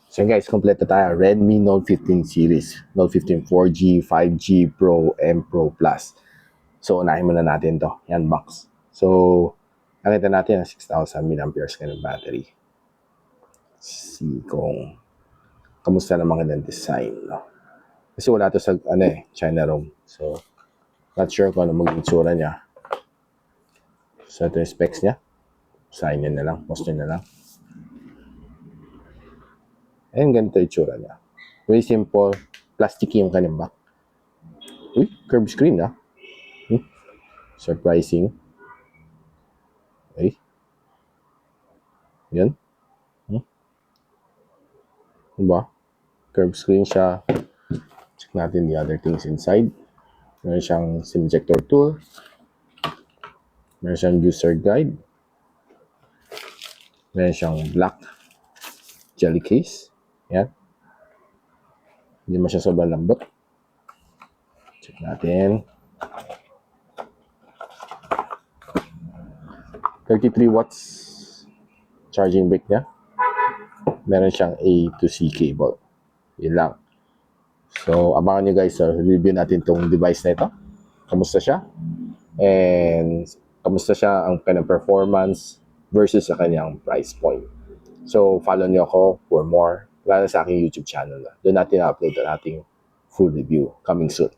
So guys, kompleto tayo. Redmi Note 15 series. Note 15 4G, 5G Pro, M Pro Plus. So unahin muna natin to. Yan box. So nakita natin na 6,000 mAh ka ng battery. See kung kamusta naman kanilang design. No? Kasi wala to sa China ROM. So not sure kung ano maging itsura niya. So ito yung specs niya. Sign nyo na lang. Post nyo na lang. Ayun, ganito yung itsura niya. Very simple. Plasticky yung kanyang back. Uy, curved screen ah. Surprising. Ay. Yan. Diba? Curved screen siya. Check natin the other things inside. Meron siyang SIM ejector tool. Meron siyang user guide. Meron siyang black jelly case. Yan. Hindi mo siya sobrang lambot. Check natin. 33 watts charging brick niya. Meron siyang A to C cable. Yun lang. So, abangan nyo guys sa review natin tong device na ito. Kamusta siya? And kamusta siya ang kanyang performance versus sa kanyang price point. So, follow nyo ako for more. Lalo sa aking YouTube channel. Doon natin upload ang ating full review coming soon.